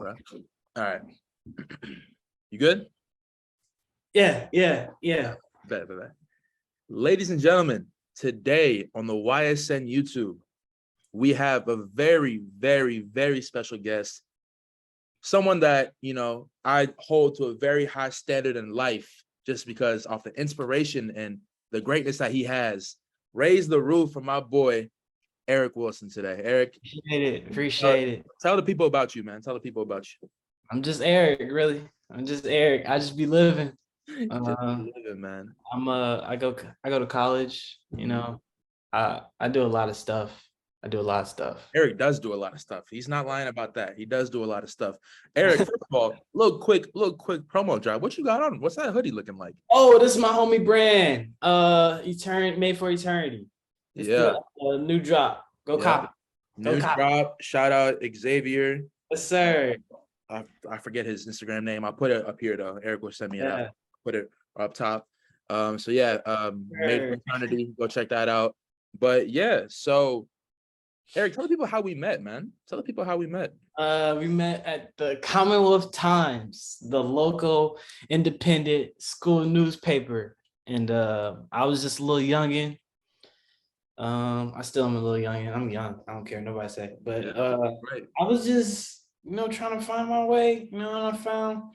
Okay. All right. You good? Yeah. Bet. Ladies and gentlemen, today on the YSN YouTube, we have a very, very, very special guest. Someone that, I hold to a very high standard in life just because of the inspiration and the greatness that he has. Raise the roof for my boy, Arrick Wilson today. Arrick. Appreciate it. Tell the people about you, man. Tell the people about you. I'm just Arrick, really. I'm just Arrick. I just be living. Just living, man. I go to college, I do a lot of stuff. Arrick does do a lot of stuff. He's not lying about that. He does do a lot of stuff. Arrick, first of all, little quick promo drive. What you got on? What's that hoodie looking like? Oh, this is my homie brand. Made for Eternity. It's a new drop. Go copy. New drop. Shout out Xavier. Yes, sir. I forget his Instagram name. I'll put it up here though. Arrick will send me it out. Put it up top. Made for Eternity. Go check that out. But yeah, so Arrick, tell the people how we met, man. Tell the people how we met. We met at the Commonwealth Times, the local independent school newspaper. And I was just a little youngin'. I still am a little youngin'. I'm young. I don't care. Nobody say it. But right. I was just, trying to find my way. And I found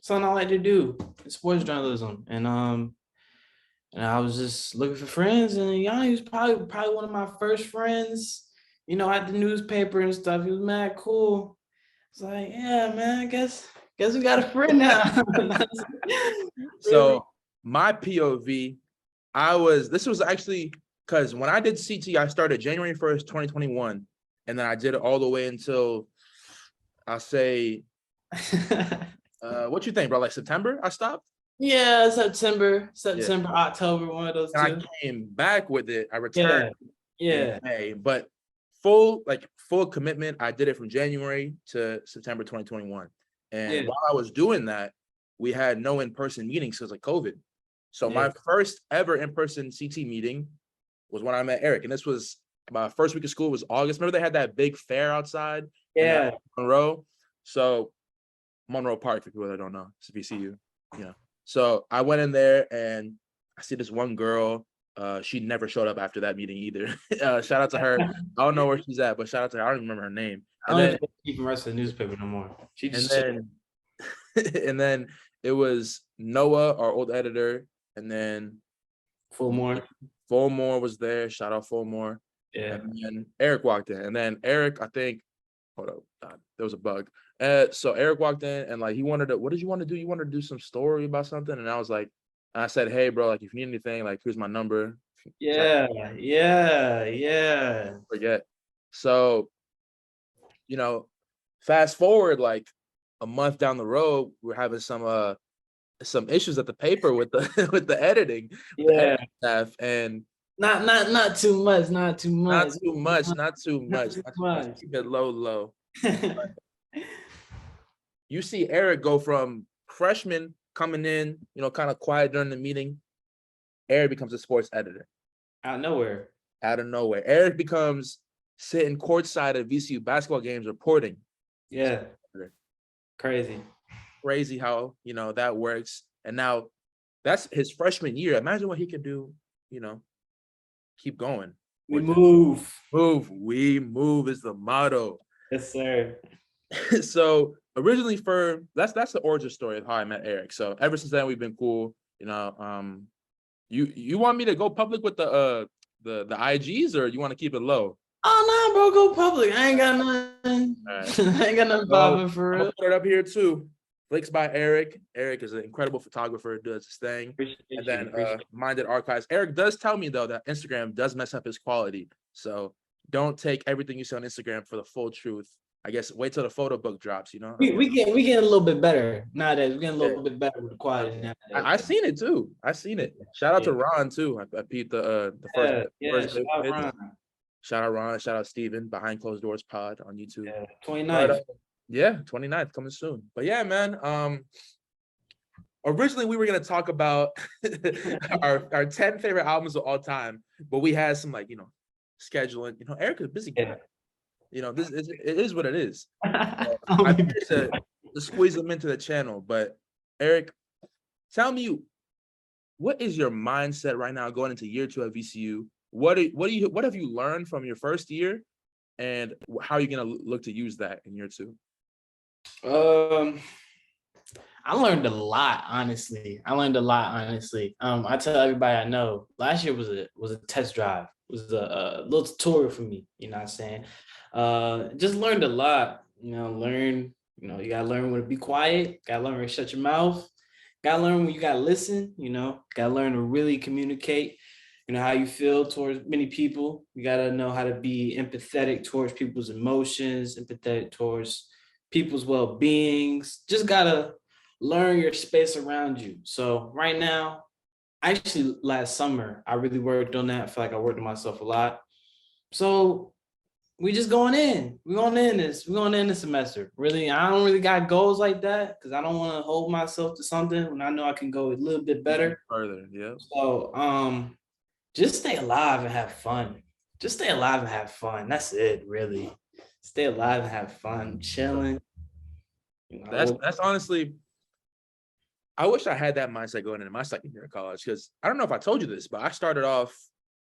something I like to do, sports journalism. And I was just looking for friends. And he was probably one of my first friends. At the newspaper and stuff. He was mad cool. It's like, yeah, man, I guess we got a friend now. So my POV, this was actually, because when I did CT, I started January 1st, 2021. And then I did it all the way until, I'll say, what you think, bro? Like September, I stopped? Yeah, September, October, one of those two. I came back with it. I returned in May, but full commitment. I did it from January to September 2021. And while I was doing that, we had no in-person meetings because of COVID. So my first ever in-person CT meeting was when I met Arrick. And this was my first week of school was August. Remember they had that big fair outside? Yeah. Monroe. So Monroe Park, for people that don't know, it's VCU. So I went in there and I see this one girl. She never showed up after that meeting either. Shout out to her. I don't know where she's at, but shout out to her. I don't even remember her name. And I don't even rest of the newspaper no more. And then it was Noah, our old editor, and then Fullmore was there. Shout out Fullmore. Yeah. And then Arrick walked in. And then Arrick, I think, hold up, there was a bug. So Arrick walked in and he wanted to, what did you want to do? You wanted to do some story about something? And I was like, I said, hey, bro, if you need anything, here's my number. Yeah. Forget. So, fast forward a month down the road, we're having some issues at the paper with the with the editing, staff, and not too much. Keep it low. You see Arrick go from freshman coming in, kind of quiet during the meeting. Arrick becomes a sports editor. Out of nowhere. Arrick becomes sitting courtside at VCU basketball games reporting. Yeah. Crazy how, that works. And now that's his freshman year. Imagine what he could do, keep going. We move is the motto. Yes, sir. So originally that's the origin story of how I met Arrick. So ever since then we've been cool. You want me to go public with the IGs, or you want to keep it low? Oh no, bro, go public. I ain't got nothing. Right. I ain't got nothing popping for real. I'll put it up here too. Flicks by Arrick. Arrick is an incredible photographer, does his thing. Appreciate Minded Archives. Arrick does tell me though that Instagram does mess up his quality. So don't take everything you see on Instagram for the full truth. I guess wait till the photo book drops, We get a little bit better nowadays. We're getting a little bit better with the quality nowadays. I seen it too. Shout out to Ron too. I peeped the first shout out Ron, shout out Steven, Behind Closed Doors Pod on YouTube. 29th. 29th coming soon. But yeah, man. Originally we were gonna talk about our 10 favorite albums of all time, but we had some scheduling. Arrick is a busy guy. it is what it is. I'll I'm be here to squeeze them into the channel. But Arrick, tell me, what is your mindset right now going into year 2 at VCU? What have you learned from your first year, and how are you going to look to use that in year 2? I learned a lot, honestly. I tell everybody I know, last year was a test drive. It was a little tutorial for me. You know what I'm saying? Just learned a lot. You gotta learn when to be quiet. Gotta learn when to shut your mouth. Gotta learn when you gotta listen. Gotta learn to really communicate. How you feel towards many people. You gotta know how to be empathetic towards people's emotions, empathetic towards people's well-beings. Just gotta learn your space around you. So right now, actually last summer, I really worked on that. I feel like I worked on myself a lot. So we just going in. We're going in this semester. Really, I don't really got goals like that because I don't want to hold myself to something when I know I can go a little bit better. Further, yeah. So just stay alive and have fun. Just stay alive and have fun. That's it, really. Stay alive and have fun, chilling. That's honestly, I wish I had that mindset going into my second year of college, because I don't know if I told you this, but I started off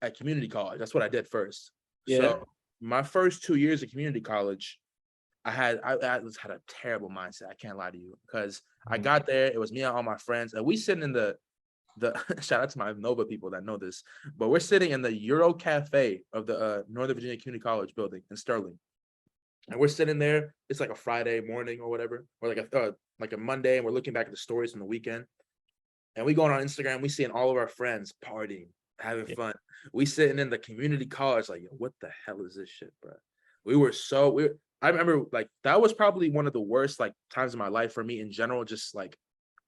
at community college. That's what I did first. Yeah. So my first 2 years of community college, I had a terrible mindset. I can't lie to you, because I got there. It was me and all my friends, and we sitting in the shout out to my Nova people that know this, but we're sitting in the Euro Cafe of the Northern Virginia Community College building in Sterling. And we're sitting there. It's like a Friday morning or whatever, or like a Monday, and we're looking back at the stories from the weekend. And we going on Instagram, we seeing all of our friends partying, having fun. We sitting in the community college, like, yo, what the hell is this shit, bro? I remember, like, that was probably one of the worst like times of my life for me in general, just like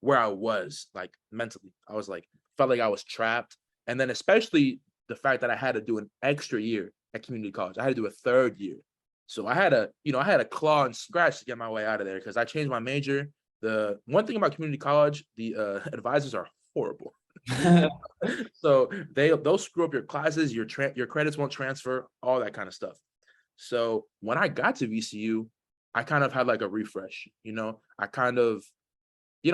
where I was like mentally. I was like, felt like I was trapped. And then especially the fact that I had to do an extra year at community college. I had to do a third year. So I had a claw and scratch to get my way out of there, because I changed my major. The one thing about community college, the advisors are horrible. So they'll screw up your classes, your credits won't transfer, all that kind of stuff. So when I got to VCU, I kind of had like a refresh. I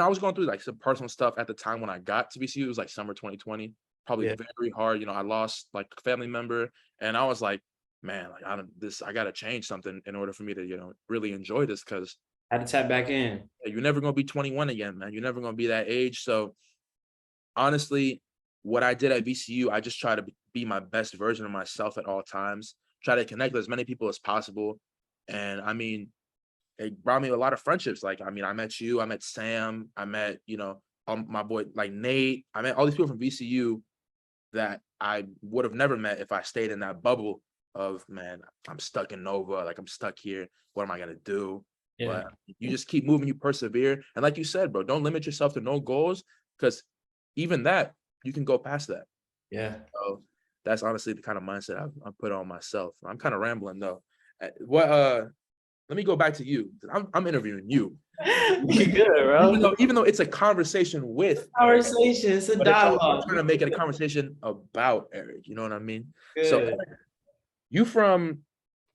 was going through like some personal stuff at the time when I got to VCU. It was like summer 2020, probably very hard. I lost like a family member, and I was like, man, like I got to change something in order for me to, really enjoy this, because I had to tap back in. you're never going to be 21 again, man. You're never going to be that age. So honestly, what I did at VCU, I just try to be my best version of myself at all times, try to connect with as many people as possible. And I mean, it brought me a lot of friendships. Like, I mean, I met you, I met Sam, I met, my boy, like Nate. I met all these people from VCU that I would have never met if I stayed in that bubble of, man, I'm stuck in Nova, like I'm stuck here. What am I going to do? Yeah. But you just keep moving, you persevere. And like you said, bro, don't limit yourself to no goals, because even that, you can go past that. Yeah. So that's honestly the kind of mindset I've put on myself. I'm kind of rambling though. Let me go back to you. I'm interviewing you. You good, bro? Even though it's a conversation with conversation, it's a dialogue. I'm trying to make it a conversation about Arrick. You know what I mean? Good. So you from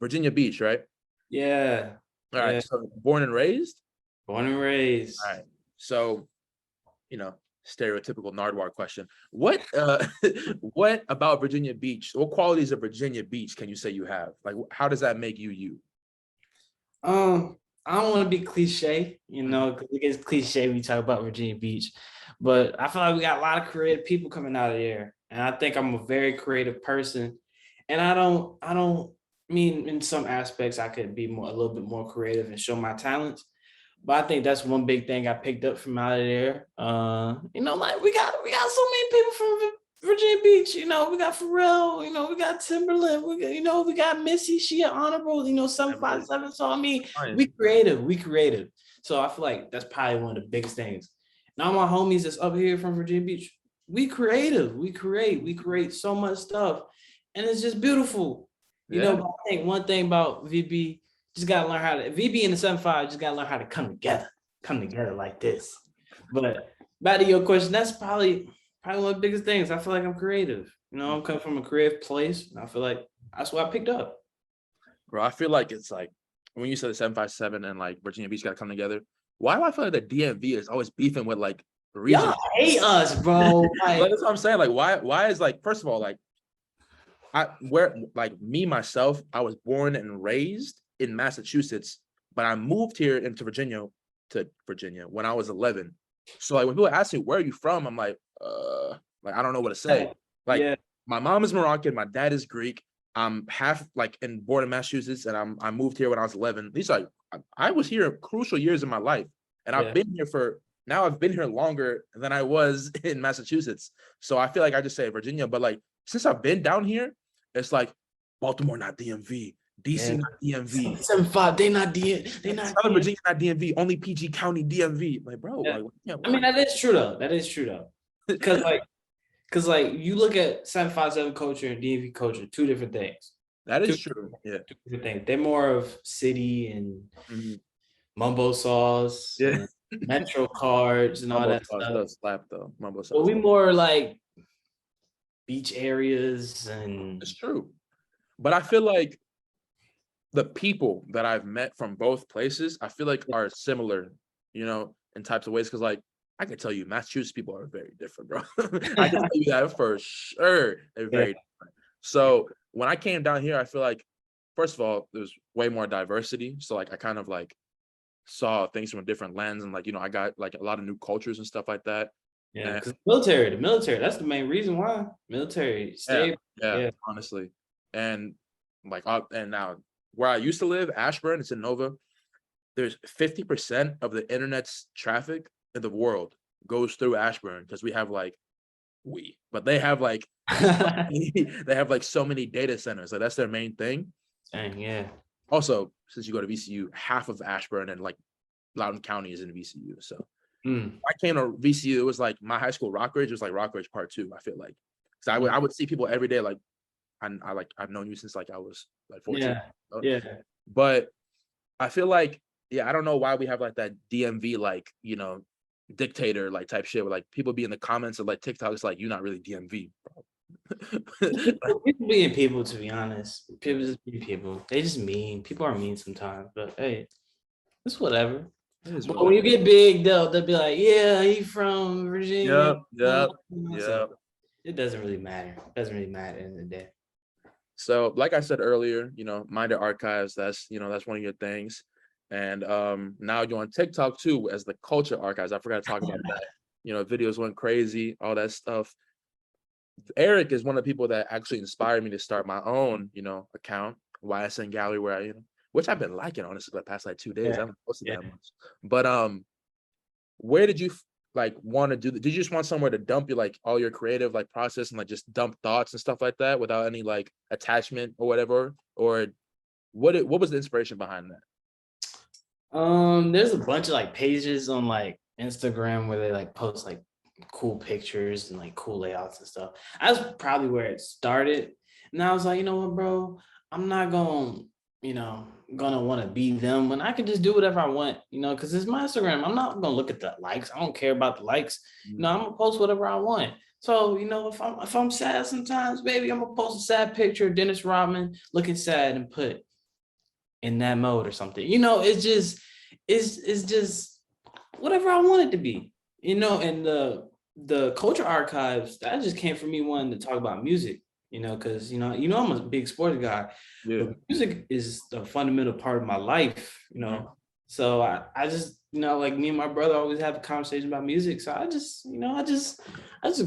Virginia Beach, right? Yeah. All right. So born and raised? Born and raised. All right. So, stereotypical Nardwuar question. What what about Virginia Beach? What qualities of Virginia Beach can you say you have? Like, how does that make you? I don't want to be cliche, because it gets cliche when you talk about Virginia Beach, but I feel like we got a lot of creative people coming out of there, and I think I'm a very creative person. And I don't mean in some aspects I could be a little bit more creative and show my talents, but I think that's one big thing I picked up from out of there. Like we got so many people from Virginia Beach. We got Pharrell. We got Timberland. We got Missy. She an honorable. 757. So I mean, we creative. So I feel like that's probably one of the biggest things. Now my homies that's up here from Virginia Beach, we creative. We create so much stuff, and it's just beautiful. But I think one thing about VB, just gotta learn how to VB in the 75. Just gotta learn how to come together like this. But back to your question, that's probably one of the biggest things. I feel like I'm creative. I'm coming from a creative place, and I feel like that's what I picked up. Bro, I feel like it's like when you said the 757 and like Virginia Beach got to come together. Why do I feel like the DMV is always beefing with like region? Y'all hate us, bro. Like, Like, that's what I'm saying. Like, why is like, first of all, like me myself, I was born and raised in Massachusetts, but I moved here into Virginia when I was 11. So like when people ask me where are you from, I'm like I don't know what to say. Like yeah, my mom is Moroccan, my dad is Greek. I'm half like born in Massachusetts, and I moved here when I was 11. These like I was here crucial years in my life, and I've yeah. been here for now. I've been here longer than I was in Massachusetts. So I feel like I just say Virginia, but like since I've been down here, it's like Baltimore not DMV, DC Yeah. not DMV, 7-5, they not Southern DMV. Virginia not DMV, only PG County DMV. Like bro, Yeah. like yeah, I mean, that is true though. That is true though. Because like you look at 757 culture and DMV culture, two different things. that Two, is true. Yeah, two different things. They're more of city and Mhm. mumbo sauce Yeah. and metro cards and all Mumbo that sauce stuff. does slap though. Mumbo But sauce. we more like beach areas and It's true, but I feel like the people that I've met from both places, I feel like are similar, in types of ways. Cause like I can tell you, Massachusetts people are very different, bro. I can tell you that for sure. They're very different. So when I came down here, I feel like, first of all, there's way more diversity. So like I kind of like saw things from a different lens, and like, I got like a lot of new cultures and stuff like that. yeah, And because the military, that's the main reason why. Military yeah, stay. yeah, Yeah. honestly. And like and now where I used to live, Ashburn, it's in Nova. There's 50% of the internet's traffic in the world goes through Ashburn because but they have like they have like so many data centers. Like that's their main thing. Dang, yeah. Also, since you go to VCU, half of Ashburn and like Loudoun County is in VCU. So Mm. I came to VCU, it was like my high school Rockridge, it was like Rockridge Part 2, I feel like. So I would see people every day, like I've known you since like I was like 14. Yeah. Yeah. But I feel like, yeah, I don't know why we have like that DMV, like, dictator like type shit where like people be in the comments of like TikTok, it's like, you're not really DMV, bro. People being people, to be honest. People just be people. They just mean. People are mean sometimes, but hey, it's whatever. But when you get big, they'll be like, yeah, he from Virginia. Yep. So it doesn't really matter. It doesn't really matter at the end of the day. So like I said earlier, Minded Archives, that's one of your things. And now you're on TikTok too as the Culture Archives. I forgot to talk about that. Videos went crazy, all that stuff. Arrick is one of the people that actually inspired me to start my own, account, YSN Gallery, where which I've been liking honestly for the past like 2 days. I haven't posted that much. But where did you like want to do did you just want somewhere to dump your like all your creative like process and like just dump thoughts and stuff like that without any like attachment or whatever? Or what was the inspiration behind that? There's a bunch of like pages on like Instagram where they like post like cool pictures and like cool layouts and stuff. That's probably where it started. And I was like, you know what, bro? I'm not gonna want to be them when I can just do whatever I want, because it's my Instagram. I'm not gonna look at the likes. I don't care about the likes. I'm gonna post whatever I want. So, if I'm sad sometimes, baby, I'm gonna post a sad picture of Dennis Rodman looking sad and put in that mode or something. It's just whatever I want it to be. And the Culture Archives, that just came from me wanting to talk about music, because I'm a big sports guy. Yeah. But music is the fundamental part of my life, So I just, like me and my brother always have a conversation about music. So I just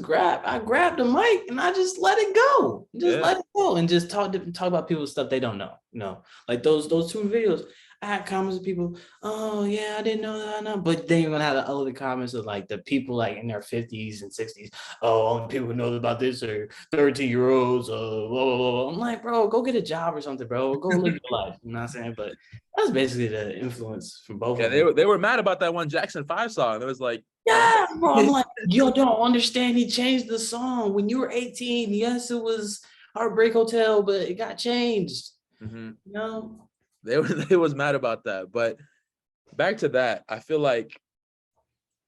grabbed the mic and I just let it go. Let it go and just talk about people's stuff they don't know. Like those two videos. I had comments of people, oh yeah, I didn't know that. No. But then you're gonna have the other comments of like the people like in their 50s and 60s. Oh, only people who know about this are 13-year-olds, blah, blah, blah. I'm like, bro, go get a job or something, bro. Go live your life. You know what I'm saying? But that's basically the influence from both of them. They were mad about that one Jackson 5 song. It was like, yeah, bro. I'm like, you don't understand. He changed the song when you were 18. Yes, it was Heartbreak Hotel, but it got changed. They was mad about that. But back to that, I feel like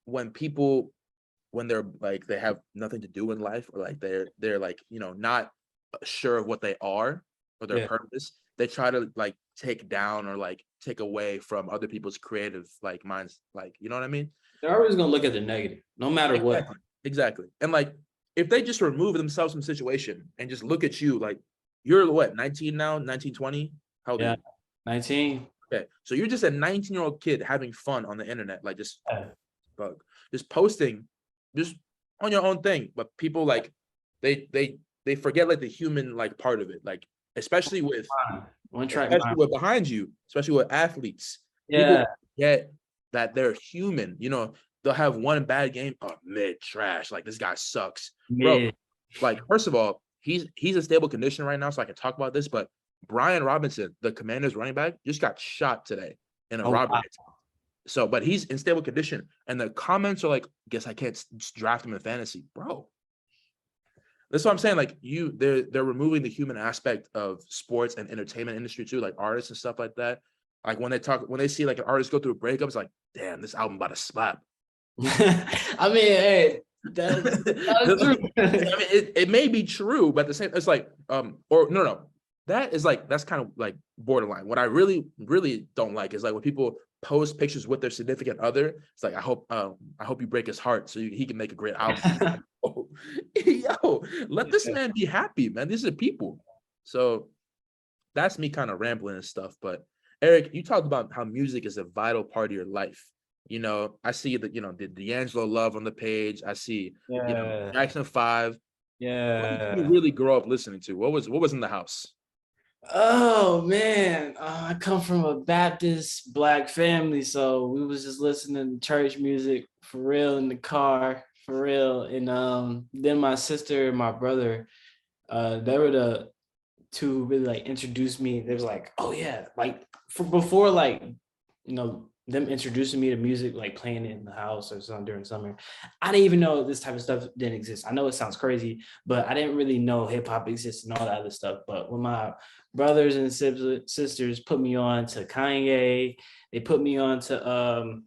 when they're like they have nothing to do in life, or like they're like not sure of what they are or their purpose, they try to like take down or like take away from other people's creative like minds, like, you know what I mean? They're always gonna look at the negative, no matter what. Exactly. Exactly. And like if they just remove themselves from the situation and just look at you, like you're what, 19 now, 19, 20? How old are Yeah, you? 19. Okay. So you're just a 19-year-old kid having fun on the internet, like just Yeah. just posting just on your own thing. But people like they forget like the human like part of it. Like especially with One track especially mind. with behind you, especially with athletes. People Yeah. forget that they're human. You know, they'll have one bad game, oh mid trash, like this guy sucks. Bro, Yeah. like first of all, he's in stable condition right now, so I can talk about this. But Brian Robinson, the Commanders running back, just got shot today in a Oh, robbery. wow. So, but he's in stable condition, and the comments are like, "Guess I can't just draft him in fantasy, bro." That's what I'm saying. Like they're removing the human aspect of sports and entertainment industry too, like artists and stuff like that. Like when they see like an artist go through a breakup, it's like, damn, this album about to slap. I mean, hey, that's true. I mean, it may be true, but at the same, it's like, or no, that is like that's kind of like borderline. What I really, really don't like is like when people post pictures with their significant other. It's like I hope you break his heart so he can make a great album. Oh, yo, let this man be happy, man. These are people. So that's me kind of rambling and stuff. But Arrick, you talked about how music is a vital part of your life. You know, I see that, you know, the D'Angelo Love on the page. I see, you know, Yeah. Jackson 5. What did you Yeah. really grow up listening to? What was in the house? Oh man, I come from a Baptist Black family, so we was just listening to church music for real in the car, for real. And then my sister and my brother, they were the two who really like introduced me. They was like, oh yeah, like for before like them introducing me to music, like playing it in the house or something during summer. I didn't even know this type of stuff didn't exist. I know it sounds crazy, but I didn't really know hip hop exists and all that other stuff. But when my brothers and sisters put me on to Kanye, they put me on to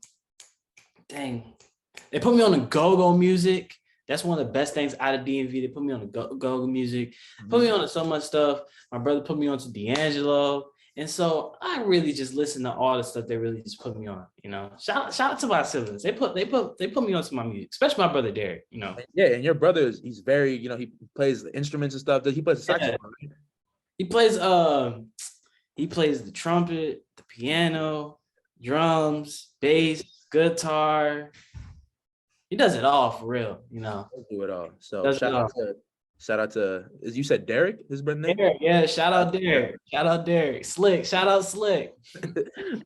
they put me on to go-go music. That's one of the best things out of DMV. They put me on the go-go music, put me on to so much stuff. My brother put me on to D'Angelo. And so I really just listen to all the stuff they really just put me on, you know. Shout out to my siblings. They put me on to my music, especially my brother Derek, you know. Yeah, and your brother he's very, you know, he plays the instruments and stuff. He plays the saxophone, right? He plays the trumpet, the piano, drums, bass, guitar. He does it all for real, you know. He'll do it all. So Does it all. shout out to, as you said, Derek, his brother name? Derek, yeah, shout out Derek. Shout out Derek. Slick, shout out Slick.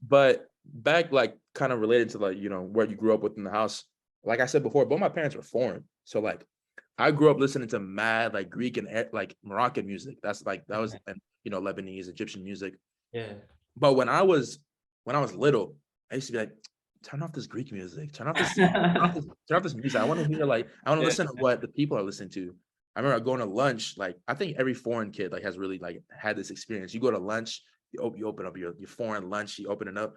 But back, like, kind of related to, like, you know, where you grew up within the house. Like I said before, both my parents were foreign. So, like, I grew up listening to mad, like, Greek and, like, Moroccan music. That's, like, that was, and, you know, Lebanese, Egyptian music. Yeah. But when I was little, I used to be like, turn off this Greek music. Turn off this music. I want to hear, like, I want to listen to what the people are listening to. I remember going to lunch, like, I think every foreign kid, like, has really, like, had this experience. You go to lunch, you open up your foreign lunch, you open it up.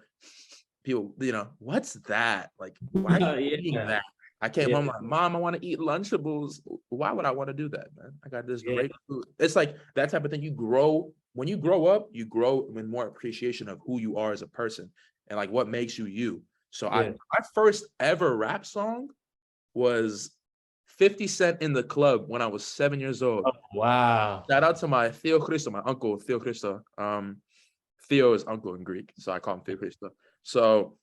People, you know, what's that? Like, why are you eating that? I came home like, Mom, I want to eat Lunchables. Why would I want to do that, man? I got this great food. It's like that type of thing. You grow, when you grow up, you grow with more appreciation of who you are as a person and like what makes you you. So my first ever rap song was 50 Cent in the Club when I was 7 years old. Oh, wow. Shout out to my Theo Christo, my uncle Theo Christo. Theo is uncle in Greek, so I call him Theo Christo. So,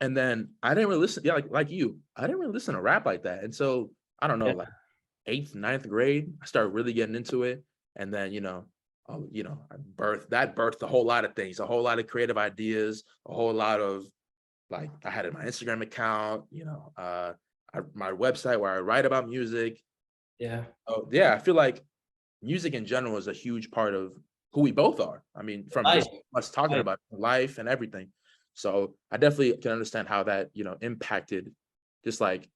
and then I didn't really listen, like you, I didn't really listen to rap like that. And so, I don't know, like 8th, 9th grade, I started really getting into it. And then, I birthed a whole lot of things, a whole lot of creative ideas, a whole lot of, like, I had my Instagram account, my website where I write about music. Yeah. Oh, yeah, I feel like music in general is a huge part of who we both are. I mean, from just us talking about life and everything. So I definitely can understand how that, impacted just like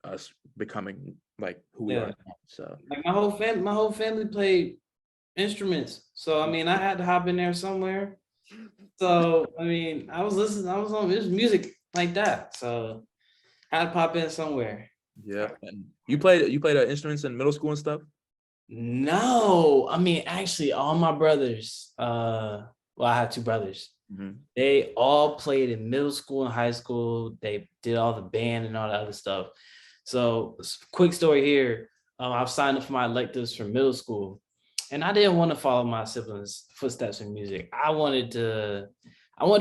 us becoming like who we are now. So like my whole family played instruments. So I mean, I had to hop in there somewhere. So I mean, I was on this music like that. So I had to pop in somewhere. Yeah. And you played instruments in middle school and stuff? No, I mean, actually, all my brothers, well, I have two brothers. Mhm. They all played in middle school and high school. They did all the band and all that other stuff. So, quick story here. I've signed up for my electives from middle school, and I didn't want to follow my siblings' footsteps in music. I wanted to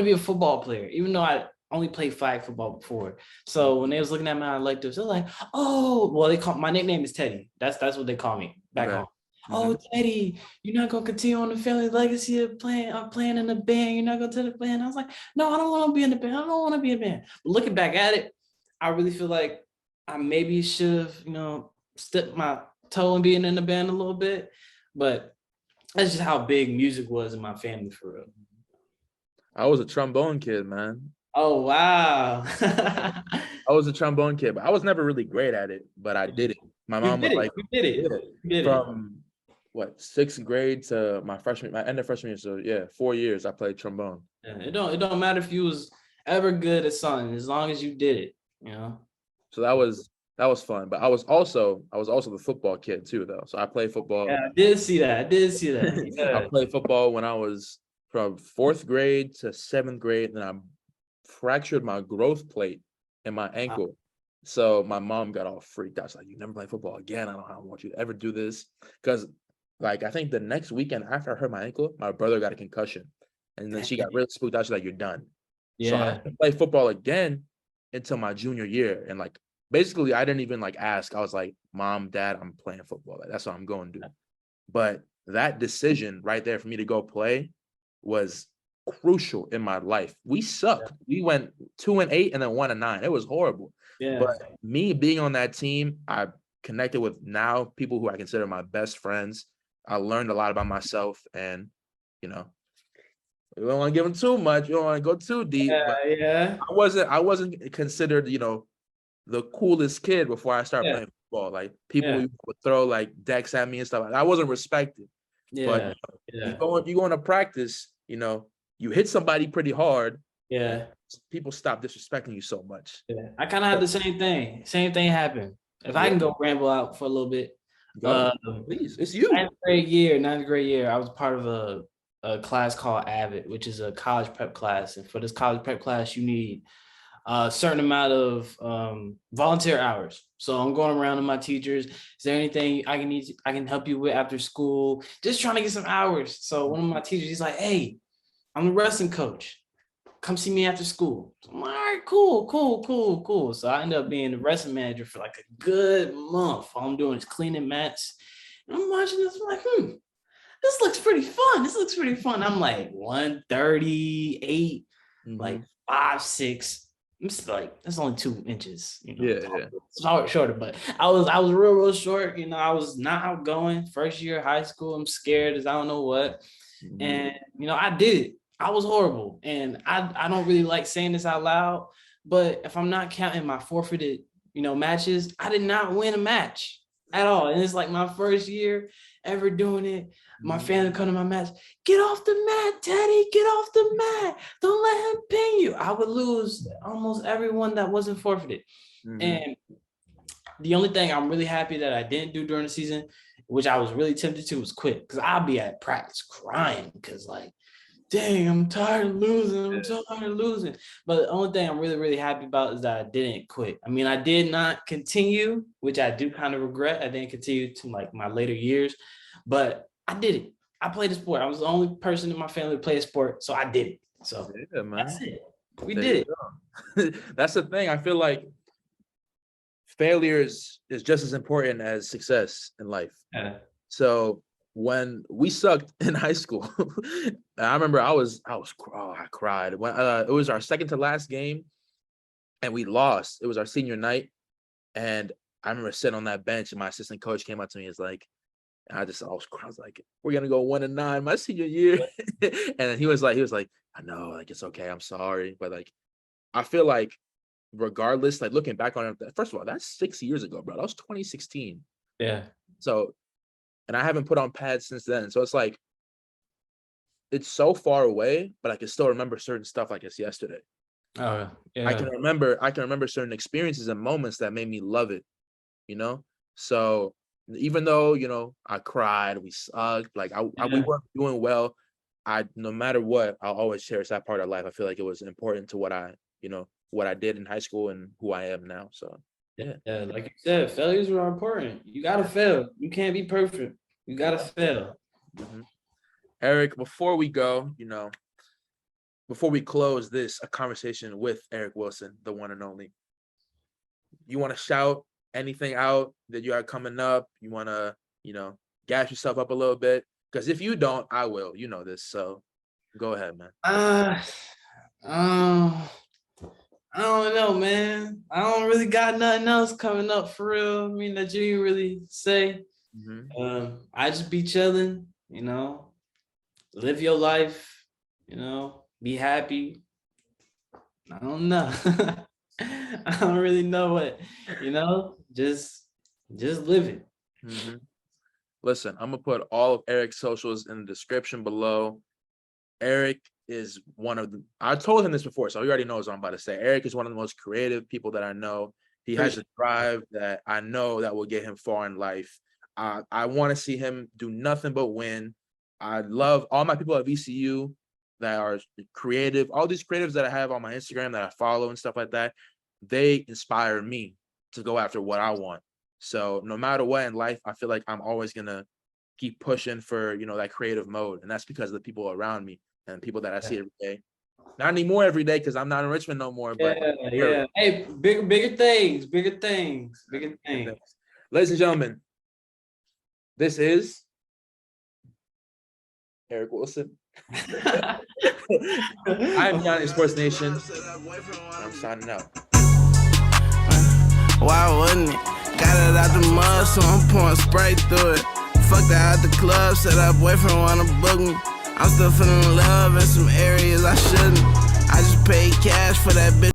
be a football player, even though I only played flag football before. So when they was looking at my electives, they're like, "Oh, well, they call my nickname is Teddy. That's what they call me back Okay. home. Mhm. Oh, Teddy, you're not gonna continue on the family legacy of playing in the band. You're not going to the band." I was like, "No, I don't want to be in the band. I don't want to be in the band." But looking back at it, I really feel like I maybe should have, stepped my toe in being in the band a little bit. But that's just how big music was in my family for real. I was a trombone kid, man. Oh wow. I was a trombone kid, but I was never really great at it, but I did it. My You mom did was it. like, You did it. yeah, You did it. from what, sixth grade to my end of freshman year. So yeah, 4 years I played trombone. Yeah, it don't matter if you was ever good at something as long as you did it, you know. So that was fun. But I was also the football kid too, though. So I played football. Yeah, I did see that. I did see that. I Yeah. played football when I was from fourth grade to seventh grade, and I fractured my growth plate in my ankle. So my mom got all freaked out. She's like, "You never play football again. I don't want you to ever do this." Because like I think the next weekend after I hurt my ankle, my brother got a concussion. And then she got really spooked out. She's like, "You're done." So I Yeah. didn't play football again until my junior year. And like basically I didn't even like ask. I was like, "Mom, Dad, I'm playing football. Like, that's what I'm going to do." But that decision right there for me to go play was crucial in my life. We sucked. We went 2-8 and then 1-9. It was horrible. Yeah. But me being on that team, I connected with now people who I consider my best friends. I learned a lot about myself, and you know, we don't want to give them too much. We don't want to go too deep, but Yeah. Yeah. I wasn't considered, the coolest kid before I started Yeah. playing football. Like people Yeah. would throw like decks at me and stuff. I wasn't respected. But Yeah. you Yeah. go into practice, you hit somebody pretty hard, and Yeah. people stop disrespecting you so much. Yeah. I kind of had the same thing. Same thing happened. If I Yeah, can go ramble out for a little bit. go. Uh, Please. It's you. ninth grade year, I was part of a class called AVID, which is a college prep class. And for this college prep class, you need a certain amount of volunteer hours. So I'm going around to my teachers. Is there anything I can help you with after school? Just trying to get some hours. So one of my teachers, he's like, "Hey, I'm the wrestling coach. Come see me after school." So I'm like, "All right, cool, cool, cool, cool." So I ended up being the wrestling manager for like a good month. All I'm doing is cleaning mats. And I'm watching this, I'm like, this looks pretty fun. This looks pretty fun. I'm like 138, like 5'6". I'm just like, that's only 2 inches, Yeah. shorter. But I was real short. I was not outgoing. First year of high school, I'm scared as I don't know what. Mhm. And I did it. I was horrible. And I don't really like saying this out loud, but if I'm not counting my forfeited, matches, I did not win a match at all. And it's like my first year ever doing it. My family come to my match. "Get off the mat, Teddy. Get off the mat. Don't let him pin you." I would lose almost everyone that wasn't forfeited. Mhm. And the only thing I'm really happy that I didn't do during the season, which I was really tempted to, was quit. Because I'll be at practice crying because like, dang, I'm tired of losing. I'm tired of losing. But the only thing I'm really, really happy about is that I didn't quit. I mean, I did not continue, which I do kind of regret. I didn't continue to like my later years, but I did it. I played a sport. I was the only person in my family to play a sport, so I did it. So Yeah, man. that's it. We There did you it. go. That's the thing. I feel like failure is just as important as success in life. Yeah. So when we sucked in high school, I remember I cried when it was our second to last game and we lost. It was our senior night, and I remember sitting on that bench and my assistant coach came up to me. Is like, and I was like, "We're gonna go 1-9 my senior year," and then he was like, "I know, like it's okay. I'm sorry," but like I feel like regardless, like looking back on it, first of all, that's 6 years ago, bro. That was 2016. Yeah. So, and I haven't put on pads since then. So it's like it's so far away, but I can still remember certain stuff like it's yesterday. Oh, yeah. I can remember certain experiences and moments that made me love it, you know? So even though, you know, I cried, we sucked, like we weren't doing well. No matter what, I'll always cherish that part of life. I feel like it was important to what I did in high school and who I am now. So yeah. Yeah, like you said, failures are important. You gotta fail. You can't be perfect. You gotta fail. Mhm. Arrick, before we go, you know, before we close a conversation with Arrick Wilson, the one and only, you want to shout anything out that you are coming up? You want to, you know, gas yourself up a little bit? Because if you don't, I will. You know this, so go ahead, man. I don't know, man. I don't really got nothing else coming up for real. I mean, that you didn't really say. I just be chilling, you know, live your life, you know, be happy. I don't know. I don't really know what, you know, just live it. Listen, I'm gonna put all of Arrick's socials in the description below. Arrick is I told him this before, so he already knows what I'm about to say. Arrick is one of the most creative people that I know. He has a drive that I know that will get him far in life. I want to see him do nothing but win. I love all my people at VCU that are creative. All these creatives that I have on my Instagram that I follow and stuff like that, they inspire me to go after what I want. So no matter what in life, I feel like I'm always gonna keep pushing for, you know, that creative mode. And that's because of the people around me and people that I see every day. Not anymore every day because I'm not in Richmond no more. But yeah. Hey, bigger things. Ladies and gentlemen, this is Arrick Wilson. I'm Yanni Sports Nation. I'm signing out. Why wouldn't it? Got it out the mud, so I'm pouring Sprite through it. Fucked out the club, said her boyfriend wanna book me. I'm still feeling love in some areas I shouldn't. I just paid cash for that bitch.